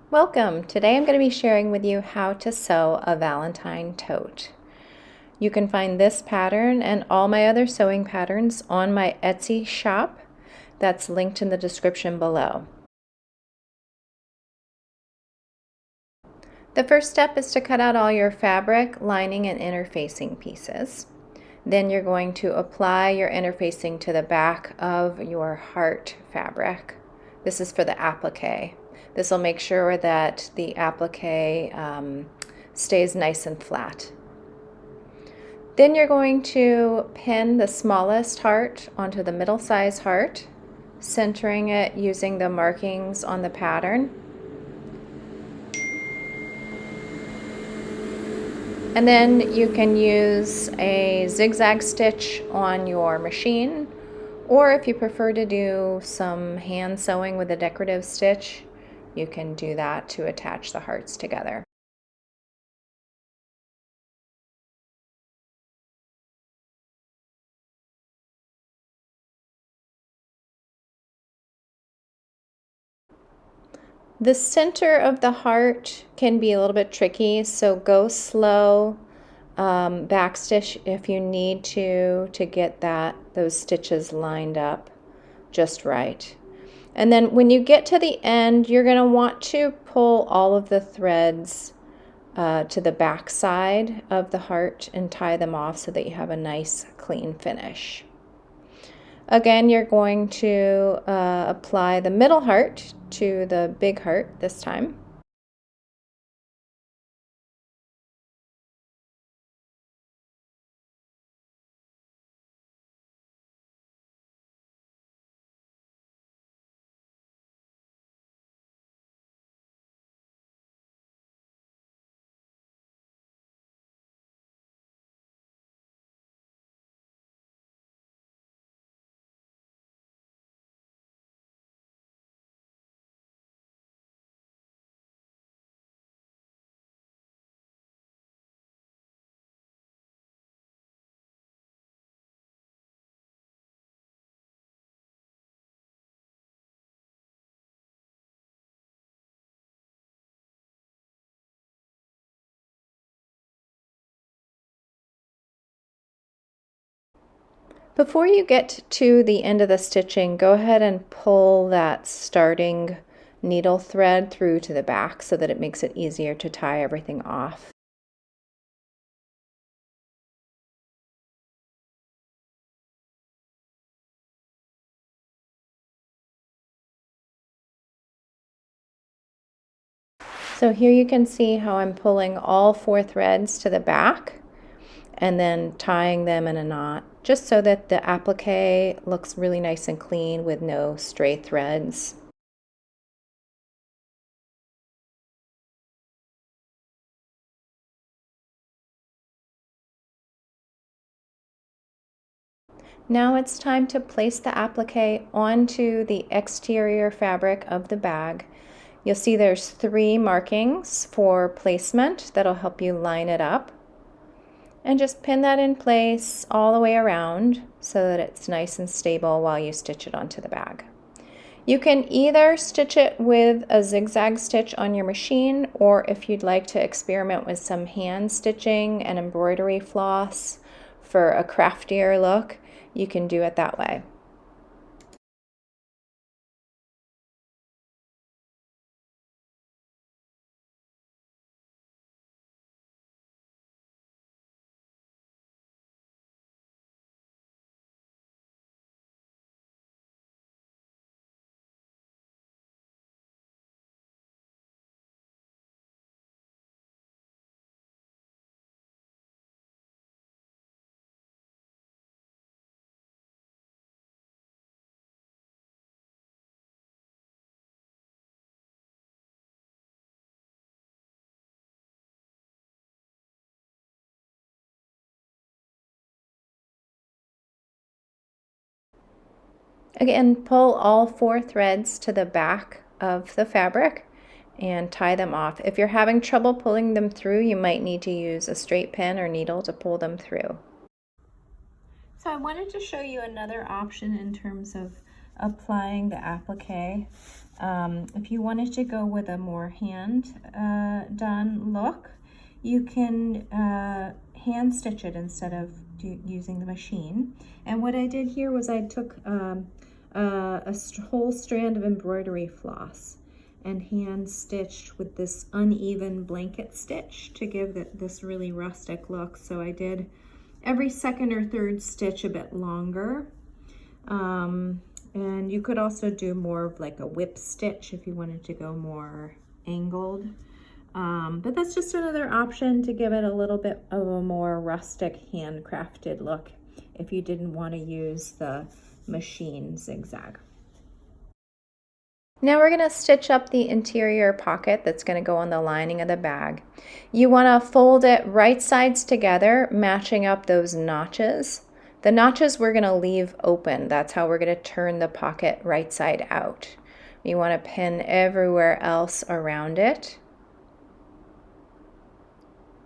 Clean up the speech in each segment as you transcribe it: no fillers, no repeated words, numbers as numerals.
Welcome! Today I'm going to be sharing with you how to sew a Valentine tote. You can find this pattern and all my other sewing patterns on my Etsy shop that's linked in the description below. The first step is to cut out all your fabric, lining, and interfacing pieces. Then you're going to apply your interfacing to the back of your heart fabric. This is for the applique. This will make sure that the applique stays nice and flat. Then you're going to pin the smallest heart onto the middle size heart, centering it using the markings on the pattern. And then you can use a zigzag stitch on your machine, or if you prefer to do some hand sewing with a decorative stitch, you can do that to attach the hearts together. The center of the heart can be a little bit tricky, so go slow, backstitch if you need to get those stitches lined up just right. And then when you get to the end, you're going to want to pull all of the threads to the back side of the heart and tie them off so that you have a nice clean finish. Again, you're going to apply the middle heart to the big heart this time. Before you get to the end of the stitching, go ahead and pull that starting needle thread through to the back so that it makes it easier to tie everything off. So here you can see how I'm pulling all 4 threads to the back and then tying them in a knot, just so that the applique looks really nice and clean with no stray threads. Now it's time to place the applique onto the exterior fabric of the bag. You'll see there's 3 markings for placement that'll help you line it up. And just pin that in place all the way around so that it's nice and stable while you stitch it onto the bag. You can either stitch it with a zigzag stitch on your machine, or if you'd like to experiment with some hand stitching and embroidery floss for a craftier look, you can do it that way. Again, pull all 4 threads to the back of the fabric and tie them off. If you're having trouble pulling them through, you might need to use a straight pin or needle to pull them through. So I wanted to show you another option in terms of applying the applique. If you wanted to go with a more hand done look, you can hand stitch it instead of using the machine. And what I did here was I took a whole strand of embroidery floss and hand stitched with this uneven blanket stitch to give this really rustic look. So I did every second or third stitch a bit longer. And you could also do more of like a whip stitch if you wanted to go more angled. But that's just another option to give it a little bit of a more rustic handcrafted look if you didn't want to use the machine zigzag. Now we're going to stitch up the interior pocket that's going to go on the lining of the bag. You want to fold it right sides together, matching up those notches. The notches we're going to leave open. That's how we're going to turn the pocket right side out. You want to pin everywhere else around it.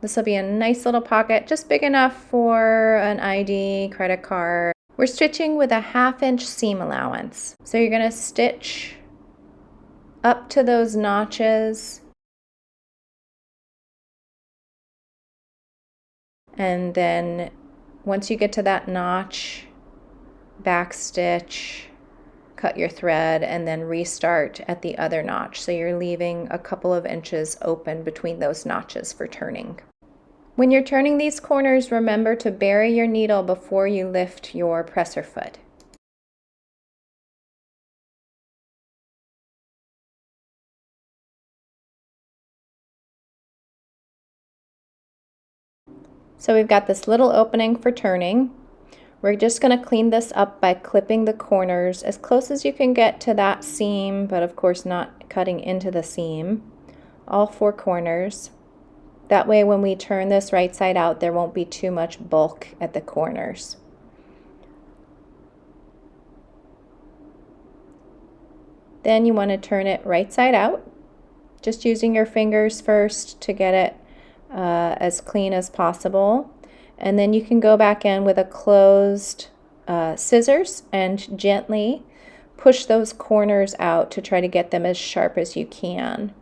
This will be a nice little pocket, just big enough for an ID, credit card. We're stitching with a 1/2 inch seam allowance. So you're going to stitch up to those notches, and then once you get to that notch, back stitch, cut your thread, and then restart at the other notch. So you're leaving a couple of inches open between those notches for turning. When you're turning these corners, remember to bury your needle before you lift your presser foot. So we've got this little opening for turning. We're just going to clean this up by clipping the corners as close as you can get to that seam, but of course not cutting into the seam. All 4 corners. That way when we turn this right side out, there won't be too much bulk at the corners. Then you want to turn it right side out, just using your fingers first to get it as clean as possible. And then you can go back in with a closed scissors and gently push those corners out to try to get them as sharp as you can.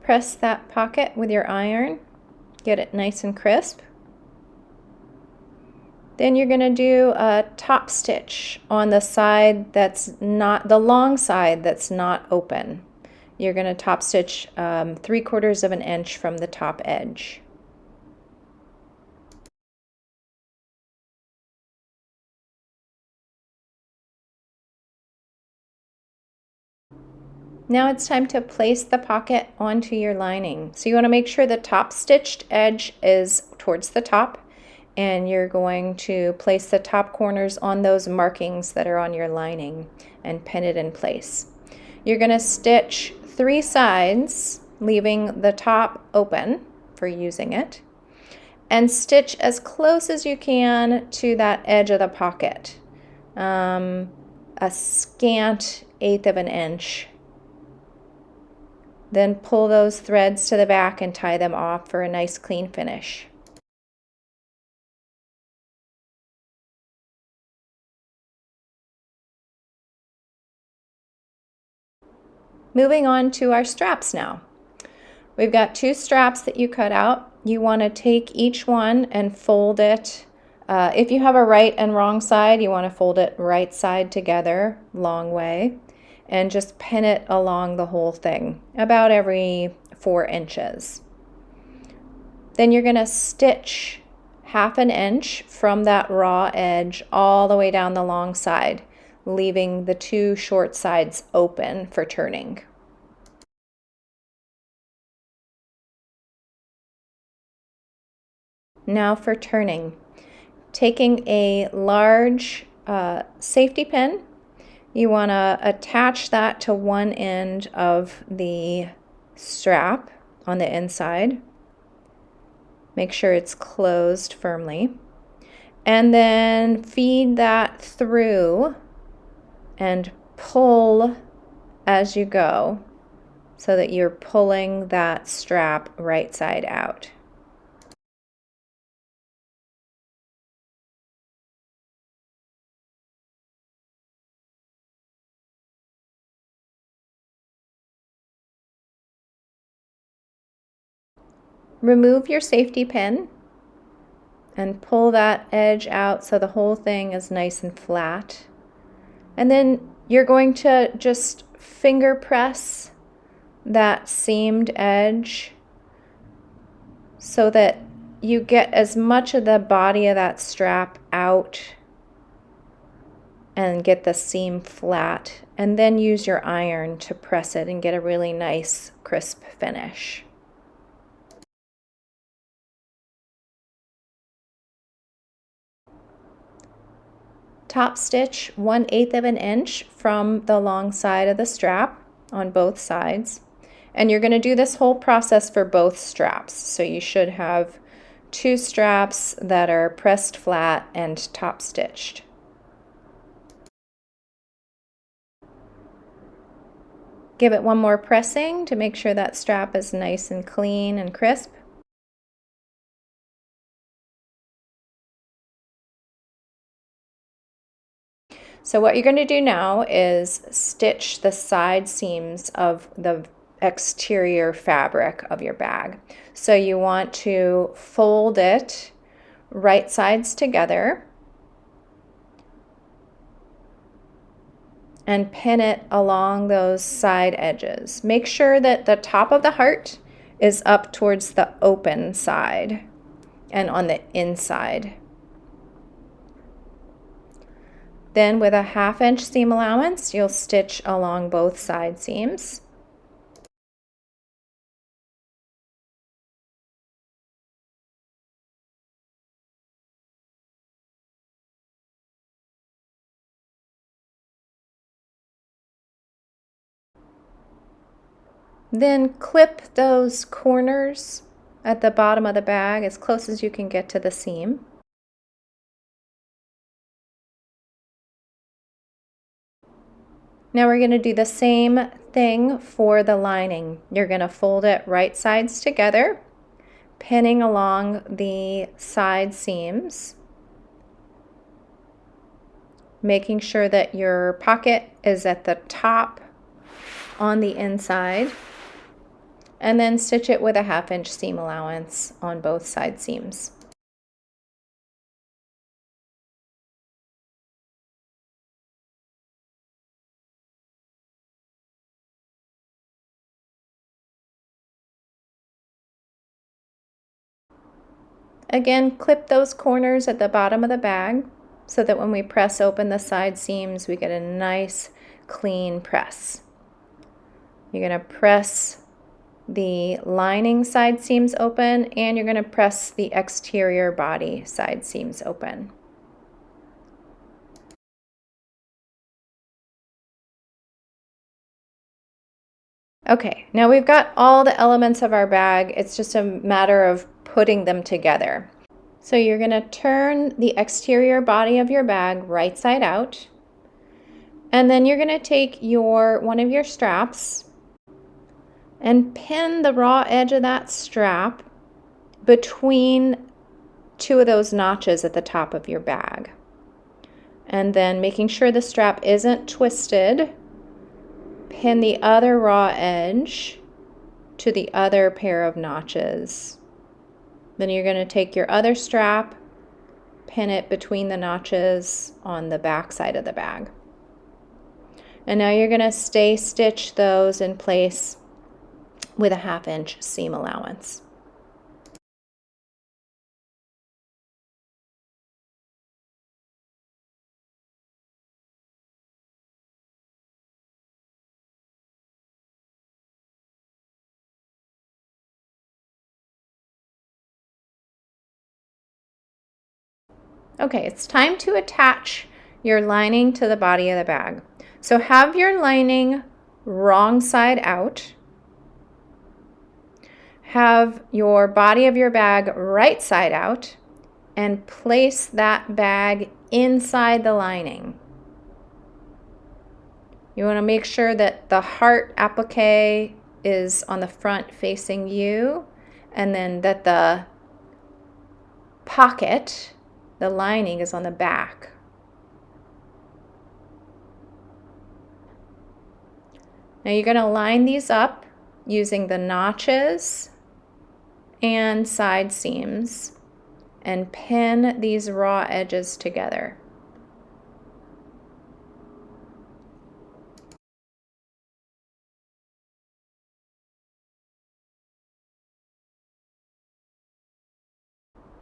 Press that pocket with your iron, get it nice and crisp. Then you're going to do a top stitch on the side that's not, the long side that's not open. You're going to top stitch 3/4 of an inch from the top edge. Now it's time to place the pocket onto your lining. So you want to make sure the top stitched edge is towards the top, and you're going to place the top corners on those markings that are on your lining and pin it in place. You're going to stitch 3 sides, leaving the top open for using it, and stitch as close as you can to that edge of the pocket, a scant 1/8 of an inch. Then pull those threads to the back and tie them off for a nice clean finish. Moving on to our straps now. We've got 2 straps that you cut out. You want to take each one and fold it. If you have a right and wrong side, you want to fold it right side together, long way, and just pin it along the whole thing, about every 4 inches. Then you're going to stitch 1/2 an inch from that raw edge all the way down the long side, leaving the 2 short sides open for turning. Now for turning. Taking a large safety pin, you want to attach that to one end of the strap on the inside. Make sure it's closed firmly. And then feed that through and pull as you go. so that you're pulling that strap right side out. Remove your safety pin and pull that edge out so the whole thing is nice and flat. And then you're going to just finger press that seamed edge so that you get as much of the body of that strap out and get the seam flat, and then use your iron to press it and get a really nice crisp finish. Top stitch 1/8 of an inch from the long side of the strap on both sides. And you're going to do this whole process for both straps. So you should have 2 straps that are pressed flat and top stitched. Give it one more pressing to make sure that strap is nice and clean and crisp. So what you're going to do now is stitch the side seams of the exterior fabric of your bag. So you want to fold it right sides together and pin it along those side edges. Make sure that the top of the heart is up towards the open side and on the inside. Then with a 1/2 inch seam allowance, you'll stitch along both side seams. Then clip those corners at the bottom of the bag as close as you can get to the seam. Now we're going to do the same thing for the lining. You're going to fold it right sides together, pinning along the side seams, making sure that your pocket is at the top on the inside, and then stitch it with a 1/2 inch seam allowance on both side seams. Again, clip those corners at the bottom of the bag so that when we press open the side seams, we get a nice clean press. You're going to press the lining side seams open, and you're going to press the exterior body side seams open. Okay, now we've got all the elements of our bag. It's just a matter of putting them together. So you're going to turn the exterior body of your bag right side out, and then you're going to take one of your straps and pin the raw edge of that strap between 2 of those notches at the top of your bag. And then, making sure the strap isn't twisted, pin the other raw edge to the other pair of notches. Then you're going to take your other strap, pin it between the notches on the back side of the bag. And now you're going to stay stitch those in place with a 1/2 inch seam allowance. Okay, it's time to attach your lining to the body of the bag. So have your lining wrong side out. Have your body of your bag right side out, and place that bag inside the lining. You want to make sure that the heart applique is on the front facing you, and then that the pocket, the lining, is on the back. Now you're going to line these up using the notches and side seams and pin these raw edges together.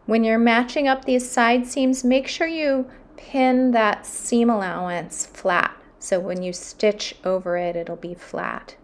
When you're matching up these side seams, make sure you pin that seam allowance flat, so when you stitch over it, it'll be flat.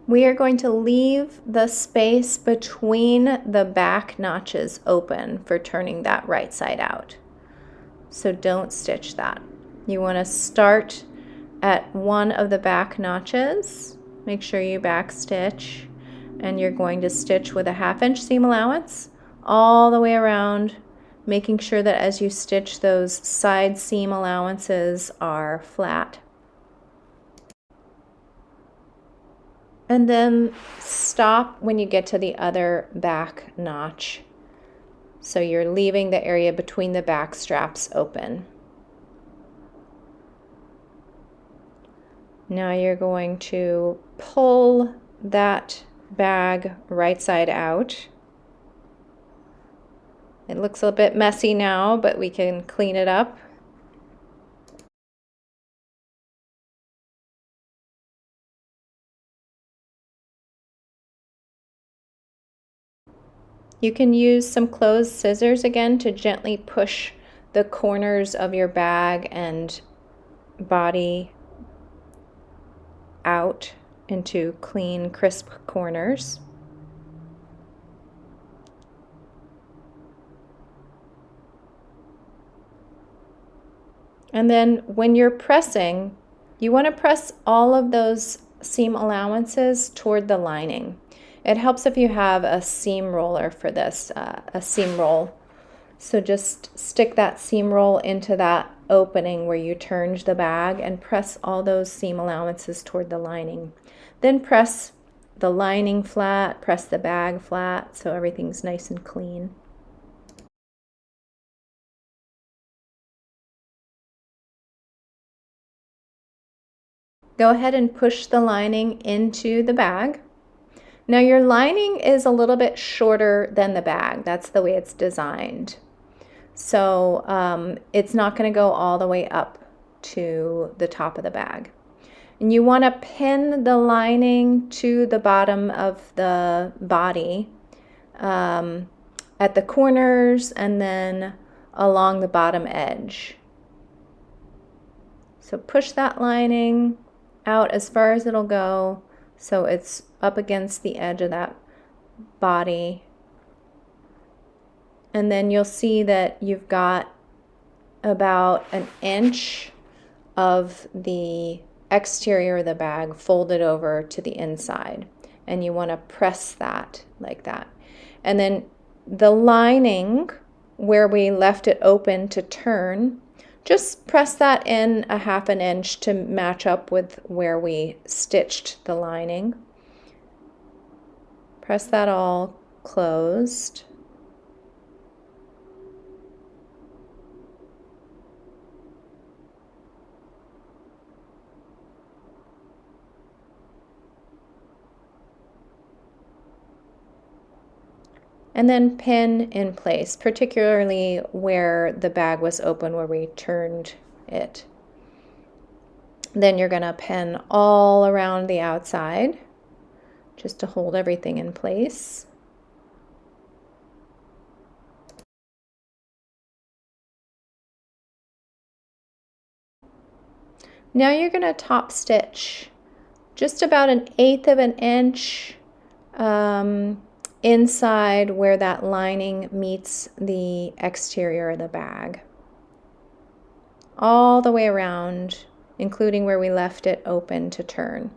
We are going to leave the space between the back notches open for turning that right side out. So don't stitch that. You want to start at one of the back notches. Make sure you back stitch, and you're going to stitch with a 1/2 inch seam allowance all the way around, making sure that as you stitch, those side seam allowances are flat. And then stop when you get to the other back notch. So you're leaving the area between the back straps open. Now you're going to pull that bag right side out. It looks a bit messy now, but we can clean it up. You can use some closed scissors again to gently push the corners of your bag and body out into clean, crisp corners. And then when you're pressing, you want to press all of those seam allowances toward the lining. It helps if you have a seam roller for this, a seam roll. So just stick that seam roll into that opening where you turned the bag and press all those seam allowances toward the lining. Then press the lining flat, press the bag flat so everything's nice and clean. Go ahead and push the lining into the bag. Now your lining is a little bit shorter than the bag. That's the way it's designed. So it's not going to go all the way up to the top of the bag. And you want to pin the lining to the bottom of the body at the corners and then along the bottom edge. So push that lining out as far as it'll go so it's up against the edge of that body. And then you'll see that you've got about 1 inch of the exterior of the bag folded over to the inside, and you want to press that like that. And then the lining where we left it open to turn, just press that in 1/2 inch to match up with where we stitched the lining. Press that all closed. And then pin in place, particularly where the bag was open, where we turned it. Then you're going to pin all around the outside just to hold everything in place. Now you're going to top stitch just about 1/8 of an inch inside where that lining meets the exterior of the bag, all the way around, including where we left it open to turn.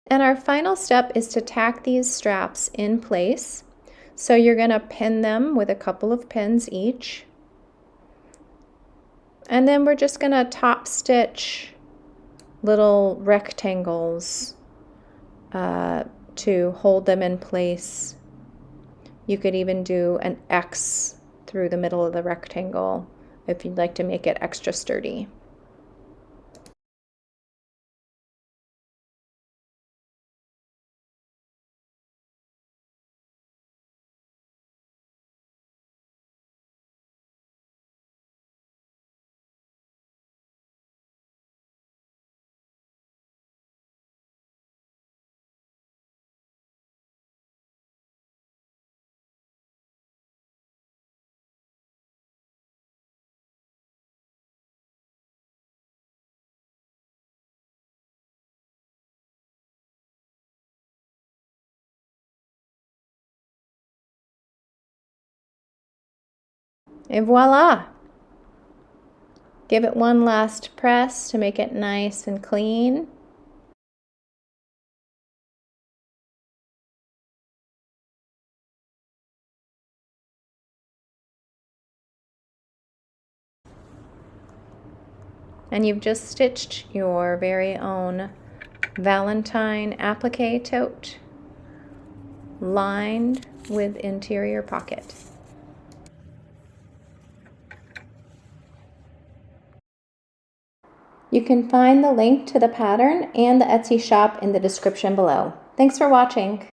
And our final step is to tack these straps in place. So you're going to pin them with a couple of pins each. And then we're just going to top stitch little rectangles to hold them in place. You could even do an X through the middle of the rectangle if you'd like to make it extra sturdy. And voila! Give it one last press to make it nice and clean. And you've just stitched your very own Valentine applique tote lined with interior pocket. You can find the link to the pattern and the Etsy shop in the description below. Thanks for watching.